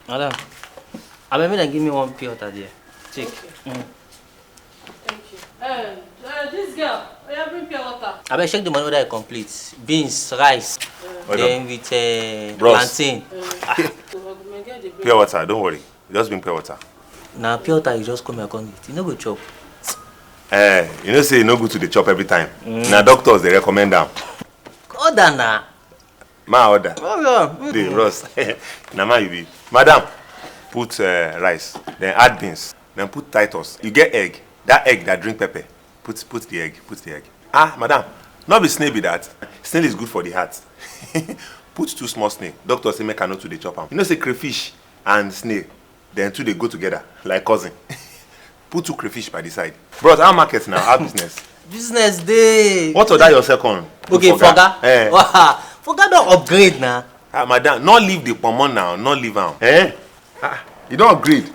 Madam, I mean, give me one pure water there. Check. Okay. Thank you. This girl, I bring pure water. I better check the money whether I complete. Beans, rice, then with plantain. Pure water, don't worry. Just bring pure water. Now pure water, you just come here and eat. You no go chop. You know say you no good to the chop every time. Now doctors they recommend them. Order na. My order. Oh, The roast. Now ma you be. Madam, put rice, then add beans, then put Titus. You get egg. That egg that drink pepper. Put the egg. Put the egg. Ah, madam, not be snail be that. Snail is good for the heart. Put 2 small snail. Doctor say make I no to the chop am. You know say crayfish and snail, then 2 they go together like cousin. Put 2 crayfish by the side. Bros, our market now, our business. Business day. What order your second? Okay, Foga. Wow. Foga don't upgrade now. Madam, not leave the pomon now, not leave am. You don't upgrade.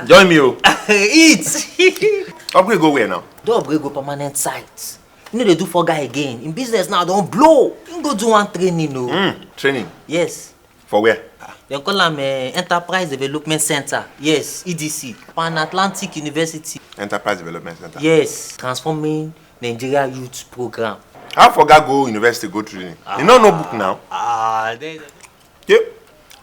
Join me, oh. Eat. Upgrade go where now? Don't upgrade go permanent site. You know they do Foga again. In business now, don't blow. You go do one training, no. Training? Yes. For where? They call them Enterprise Development Center. Yes, EDC. Pan Atlantic University. Enterprise Development Center. Yes. Transforming Nigeria Youth Program. How Foga go university go training? You know no book now? Yep.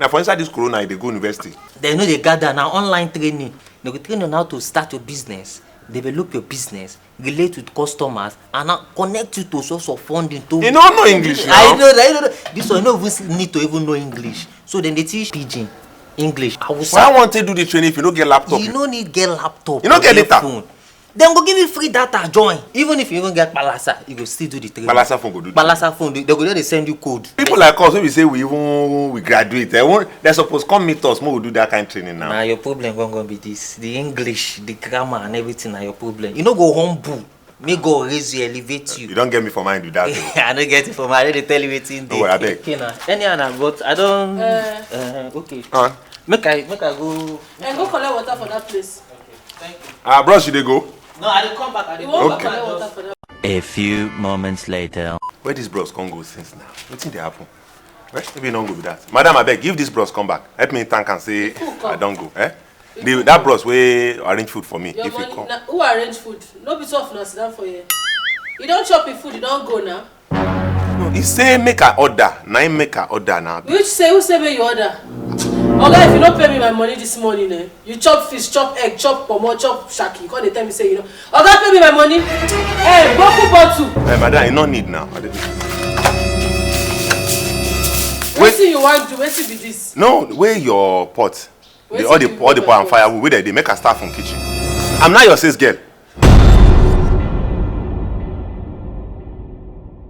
Now for inside this corona, they go university. They know they gather now online training. They go train on how to start your business, develop your business, relate with customers, and now connect you to source of funding. To you don't know English now. I know that. This one you don't need to even know English. So then they teach pidgin, English. Why want to do the training if you don't get laptop? You don't need get laptop. You don't get data. Phone. Then go give you free data, join. Even if you even get Balasa, you go still do the training. Balasa phone go do. Balasa phone, they go there, they send you code. People like us, when we say we graduate, they're supposed to come meet us. More we do that kind of training now. Now your problem gonna be this: the English, the grammar, and everything. Now your problem. You know, go humble. May God raise you, elevate you. You don't get me for mind with that. I don't get it for my. They tell you it's in there. No, I beg. Okay, now any other, but I don't. Okay. Make I go. And go collect water for that place. Okay, thank you. Bros, should they go? No, I will come back. I will Okay. come back. Water for that. A few moments later. Where this bros come go since now? What thing they happen? Maybe don't go with that. Madam, I beg, give this bros come back. Help me thank and say I don't go. That bros will arrange food for me Your if money, you come. who arrange food? No be tough now, sit down for you. You don't chop your food, you don't go now. No, he say make a order. Now he make a order now. Who say make you order? Oga, if you don't pay me my money this morning, you chop fish, chop egg, chop pomo, chop shaki. Come they tell me say you know. Oga, pay me my money. Hey, boku bottle. Hey, madam, you no need now. Wetin you want do? Wetin be this? No, where your pot? Wetin All you the pot and firewood. Where they make a start from kitchen. I'm not your sales girl.